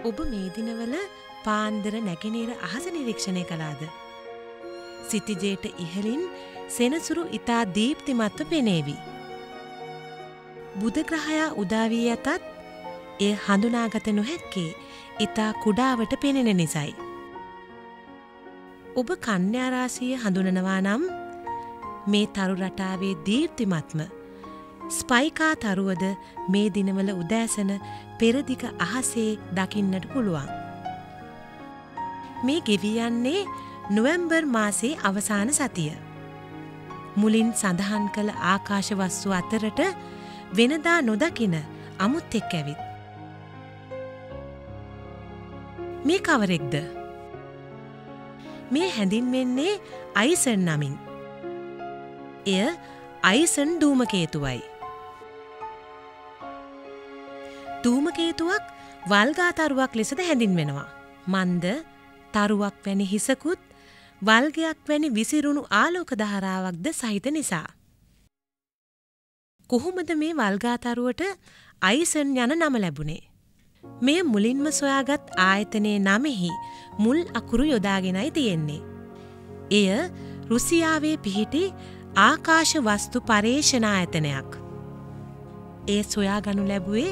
ඔබ මේ දිනවල පාන්දර නැගෙනහිර අහස නිරීක්ෂණය කළාද? සිටිජේට ඉහළින් සෙනසුරු ඉතා දීප්තිමත්ව පෙනේවි. බුධ ග්‍රහයා උදා වී ඇතත් එය හඳුනාගත නොහැක්කේ ඉතා කුඩාවට පෙනෙන නිසයි. ඔබ කන්‍යා රාශිය හඳුනනවා නම් මේ තරු රටාවේ දීප්තිමත්ම ස්පයිකා තරුවද මේ දිනවල උදෑසන පෙරදිග අහසේ දකින්නට පුළුවන්. මේ ගෙවී යන්නේ නොවැම්බර් මාසයේ අවසාන සතිය. මුලින් සඳහන් කළ ආකාශ වස්තු අතරට වෙනදා නොදකින අමුත්තෙක් ඇවිත්. මේ කවරෙක්ද? මේ හැඳින්වෙන්නේ අයිසන් නමින්. එය අයිසන් ධූමකේතුවයි. ධූමකේතුවක් වල්ගා තරුවක් ලෙසද හැඳින්වෙනවා. මන්ද තරුවක් වැනි හිසකුත් වල්ගයක් වැනි විසිරුණු ආලෝක ධාරාවක්ද සහිත නිසා. කොහොමද මේ වල්ගා තරුවට අයිසන් යන නම ලැබුණේ? මෙය මුලින්ම සොයාගත් ආයතනයේ නමෙහි මුල් අකුරු යොදාගෙනයි තියෙන්නේ. එය රුසියාවේ පිහිටි ආකාශ වස්තු පර්යේෂණ ආයතනයක්. එය සොයාගනු ලැබුවේ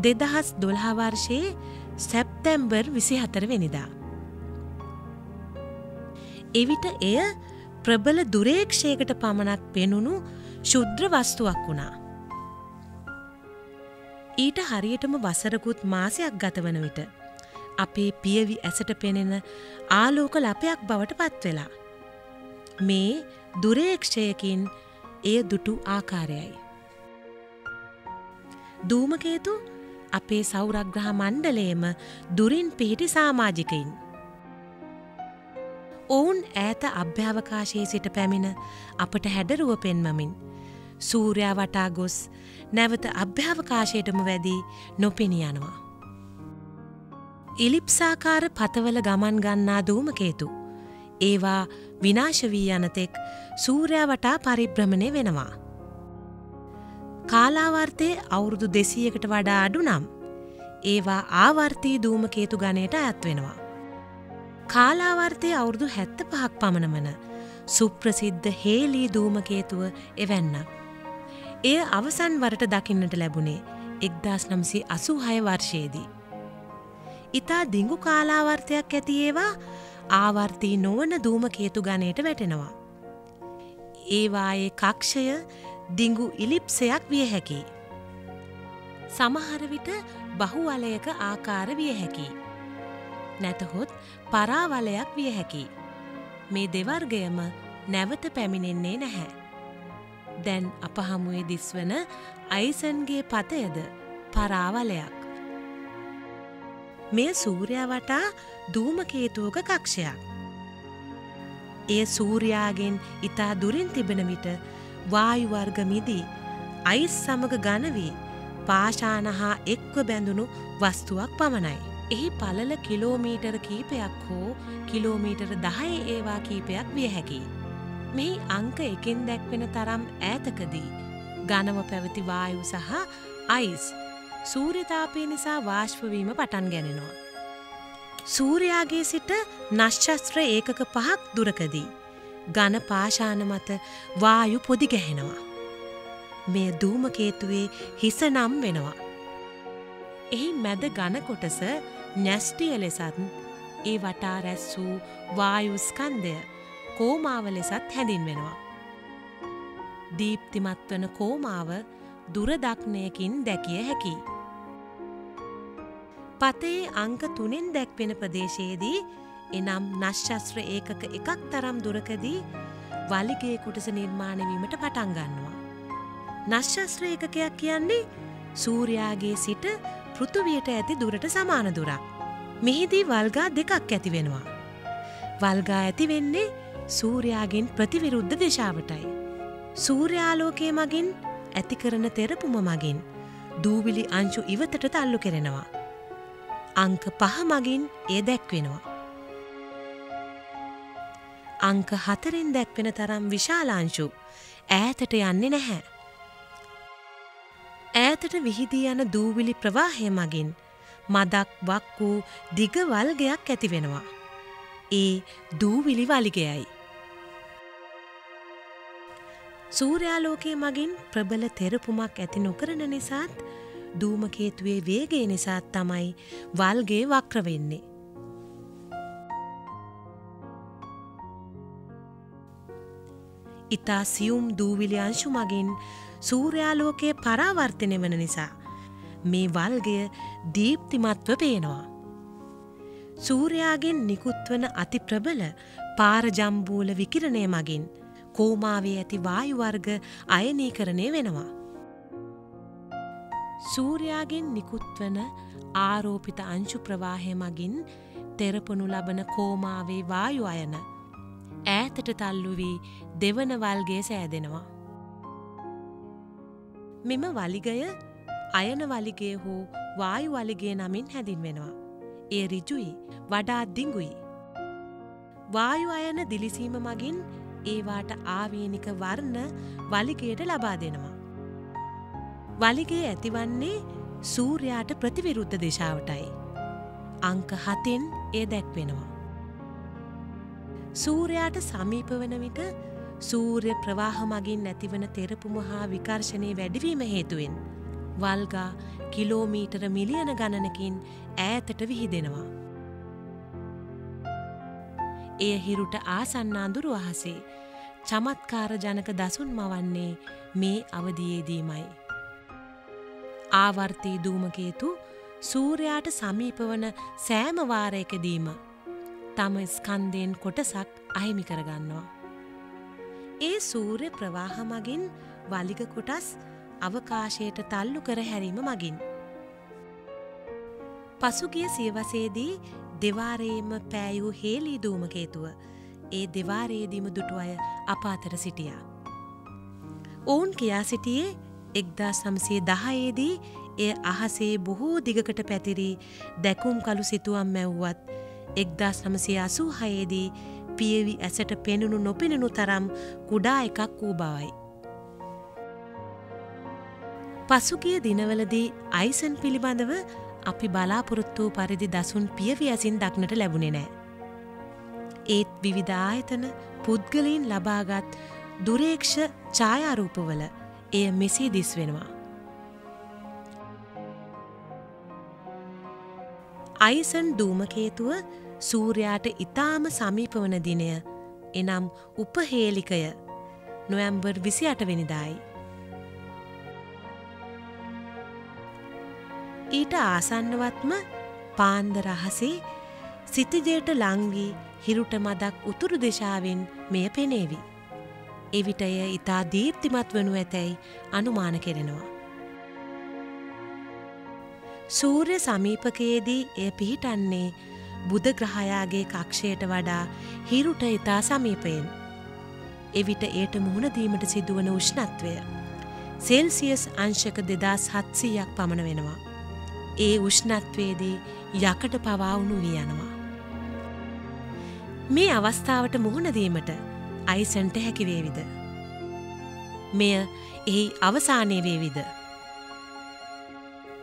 2012 වර්ෂයේ සැප්තැම්බර් 24 වෙනිදා. එවිට එය ප්‍රබල දුරේක්ෂයකට පමණක් පෙනුණු ශුද්‍ර වස්තුවක් වුණා. ඊට හරියටම වසරකුත් මාසයක් ගතවන විට අපේ පියවි ඇසට පෙනෙන ආලෝක ලපයක් බවට පත්වෙලා. මේ දුරේක්ෂයකින් එය දුටු ආකාරයයි. ධූමකේතු අපේ සෞරග්‍රහ මණ්ඩලයේම දුරින් පිහිටි සමාජිකයින්. ඔවුන් ඈත අභ්‍යවකාශයේ සිට පැමිණ අපට හැඩරුව පෙන්වමින් සූර්යා වටා ගොස් නැවත අභ්‍යවකාශයටම වැදී නොපෙනී යනවා. ඉලිප්සාකාර පතවල ගමන් ගන්නා ධූමකේතු ඒවා විනාශ වී යනතෙක් සූර්යා වටා පරිභ්‍රමණය වෙනවා. කාලාවර්තයේ අවුරුදු 200කට වඩා අඩු නම් ඒවා ආවර්තී ධූමකේතු ගණයට අයත් වෙනවා. කාලාවර්තයේ අවුරුදු 75ක් පමණ වන සුප්‍රසිද්ධ හේලී ධූමකේතුව එවැන්නක්. එය අවසන් වරට දකින්නට ලැබුණේ 1986 වර්ෂයේදී. ඉතා දිඟු කාලාවර්තයක් ඇති ඒවා ආවර්තී නොවන ධූමකේතු ගණයට වැටෙනවා. ඒවායේ කක්ෂය දිඟු ඉලිප්සයක් විය හැකියි. සමහර විට බහුවලයක ආකාර විය හැකියි. නැතහොත් පරාවලයක් විය හැකියි. මේ දෙවර්ගයම නැවත පැමිණෙන්නේ නැහැ. දැන් අප හමුවේ දිස්වන අයිසන්ගේ පතයද පරාවලයක්. මෙය සූර්යා වටා ධූමකේතුවක කක්ෂයක්. එය සූර්යාගෙන් ඉතා දුරින් තිබෙන විට වායු වර්ග මිදී අයිස් සමග ඝන වී පාෂාණ හා එක්ව බැඳුණු වස්තුවක් පමණයි. එහි පළල කිලෝමීටර කීපයක් හෝ කිලෝමීටර 10 ඒවා කීපයක් විය හැකියි. මෙහි අංක 1න් දැක්වෙන තරම් ඈතකදී ඝනව පැවති වායු සහ අයිස් සූර්යතාපය නිසා වාෂ්ප වීම පටන් ගැනෙනවා. සූර්යාගේ සිට නක්ෂත්‍ර ඒකක 5ක් දුරකදී ඝන පාෂාණ මත වායු පොදි ගැහෙනවා. මේ ධූමකේතුවේ හිස නම් වෙනවා. එහි මැද ඝන කොටස න්‍යෂ්ටිය ලෙසත් ඒ වටා රැස් වූ වායු ස්කන්ධය කෝමාව ලෙසත් හැඳින්වෙනවා. දීප්තිමත් වන කෝමාව දුරදක්නයකින් දැකිය හැකියි. පතේ අංක 3න් දැක්වෙන ප්‍රදේශයේදී එනම් නක්ෂත්‍ර ඒකක 1ක් තරම් දුරකදී වලිගයේ කොටස නිර්මාණය වීමට පටන් ගන්නවා. නක්ෂත්‍ර ඒකකයක් කියන්නේ සූර්යාගේ සිට පෘථුවියට ඇති දුරට සමාන දුරක්. මෙහිදී වල්ගා දෙකක් ඇති වෙනවා. වල්ගා ඇති වෙන්නේ සූර්යාගෙන් ප්‍රතිවිරුද්ධ දිශාවටයි. සූර්යාලෝකයේ මගින් ඇති කරන තෙරපුම මගින් දූවිලි අංශු ඉවතට තල්ලු කෙරෙනවා. අංක 5 මගින් එය දැක්වෙනවා. අංක 4න් දැක්වෙන තරම් විශාල අංශු ඈතට යන්නේ නැහැ. ඈතට විහිදී යන දූවිලි ප්‍රවාහය මගින් මදක් වක් වූ දිග වල්ගයක් ඇති වෙනවා. ඒ දූවිලි වලිගයයි. සූර්යාලෝකයේ මගින් ප්‍රබල තෙරපුමක් ඇති නොකරන නිසාත් ධූමකේතුවේ වේගය නිසාත් තමයි වල්ගේ වක්‍ර වෙන්නේ. ඉතා සියුම් දූවිලි අංශු මගින් සූර්යාලෝකයේ පරාවර්තනය වන නිසා මේ වල්ගය දීප්තිමත්ව පේනවා. සූර්යාගෙන් නිකුත්වන අති ප්‍රබල පාරජම්බූල විකිරණය මගින් කෝමාවේ ඇති වායු වර්ග අයනීකරණය වෙනවා. සූර්යාගෙන් නිකුත්වන ආරෝපිත අංශු ප්‍රවාහය මගින් තෙරපනු ලබන කෝමාවේ වායු අයන ඈතට තල්ලු වී දෙවන වල්ගේ සෑදෙනවා. මෙම වලිගය අයන වලිගය හෝ වායු වලිගය නමින් හැඳින්වෙනවා. ඒ ඍජුයි, වඩා දිඟුයි. වායු අයන දිලිසීම මගින් ඒවාට ආවේනික වර්ණ වලිගයට ලබා දෙනවා. වලිගය ඇතිවන්නේ සූර්යාට ප්‍රතිවිරුද්ධ දිශාවටයි. අංක 7න් එය දැක්වෙනවා. සූර්යාට සමීප වන විට සූර්ය ප්‍රවාහ මගින් ඇතිවන තෙරපුම හා විකර්ෂණයේ වැඩිවීම හේතුවෙන් වල්ගා කිලෝමීටර මිලියන ගණනකින් ඈතට විහිදෙනවා. එය හිරුට ආසන්න අඳුරු අහසේ චමත්කාර ජනක දසුන් මවන්නේ මේ අවධියේදීමයි. ආවර්තී ධූමකේතු සූර්යාට සමීප වන සෑම වාරයකදීම තම ස්කන්ධයෙන් කොටසක් අහිමි කරගන්නවා. ඒ සූර්ය ප්‍රවාහ මගින් වලිග කොටස් අවකාශයට තල්ලු කර හැරීම මගින්. පසුගිය සියවසේදී දෙවාරයේම පෑයූ හේලී ධූමකේතුව ඒ දෙවාරයේදීම දුටු අය අප අතර සිටියා. ඔවුන් කියා සිටියේ 1910ේදී එය අහසේ බොහෝ දිගකට පැතිරී දැකුම් කළු සිතුවම් මැව්වත් 1986ේදී පියවි ඇසට පෙනුණු නොපෙනුණු තරම් කුඩා එකක් වූ බවයි. පසුගිය දිනවලදී අයිසන් පිළිබඳව අපි බලාපොරොත්තු පරිදි දසුන් පියවි ඇසින් දක්නට ලැබුණේ නැහැ. ඒත් විවිධ ආයතන පුද්ගලයන් ලබාගත් දුරේක්ෂ ඡායාරූපවල එය මෙසේ දිස්වෙනවා. අයිසන් ධූමකේතුව සූර්යාට ඉතාම සමීප වන දිනය එනම් උපහේලිකය නොවැම්බර් 28 වෙනිදායි. ඊට ආසන්නවත්ම පාන්දර අහසේ සිතිජයට ලං වී හිරුට මදක් උතුරු දිශාවෙන් මෙය පෙනේවි. එවිට එය ඉතා දීප්තිමත් වනු ඇතැයි අනුමාන කෙරෙනවා. සූර්ය සමීපකයේදී එය පිහිටන්නේ බුධ ග්‍රහයාගේ කක්ෂයට වඩා හිරුට ඉතා සමීපයෙන්. එවිට එයට මුහුණ දීමට සිදුවන උෂ්ණත්වය සෙල්සියස් අංශක 2700ක් පමණ වෙනවා. ඒ උෂ්ණත්වයේදී යකඩ පවා උණු වී යනවා. මේ අවස්ථාවට මුහුණ දීමට අයිසන්ට හැකි වේවිද? මෙය එහි අවසානයේ වේවිද?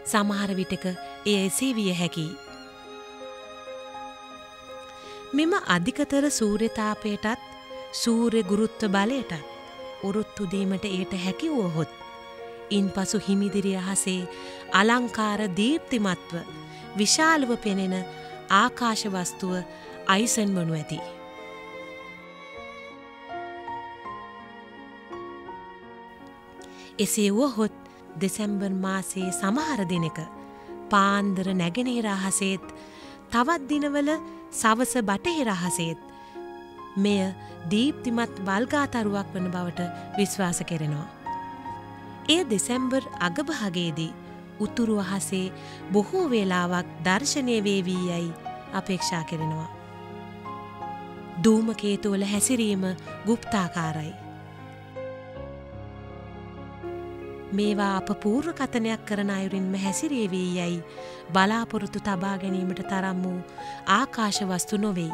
සමහර විටක එය එසේ විය හැකියි. මෙම අධිකතර සූර්යතාපයටත් සූර්ය ගුරුත්ව බලයටත් උරුත්තු දීමට එයට හැකි වුවහොත් ඉන්පසු හිමිදිරි අහසේ අලංකාර දීප්තිමත්ව විශාලව පෙනෙන ආකාශ වස්තුව අයිසන් වනු ඇති. එසේ වුවහොත් දෙසැම්බර් මාසයේ සමහර දිනක පාන්දර නැගෙනහිර අහසේත් තවත් දිනවල සවස බටහිර අහසේත් මෙය දීප්තිමත් වල්ගාතරුවක් වන බවට විශ්වාස කෙරෙනවා. එය දෙසැම්බර් අගභාගයේදී උතුරු අහසේ බොහෝ වේලාවක් දර්ශනය වේවි යයි අපේක්ෂා කෙරෙනවා. ධූමකේතුවල හැසිරීම ගුප්තාකාරයි. මේවා අප පූර්ව කථනයක් කරන අයුරින්ම හැසිරේවී යයි බලාපොරොත්තු තබා ගැනීමට තරම් වූ ආකාශ වස්තු නොවෙයි.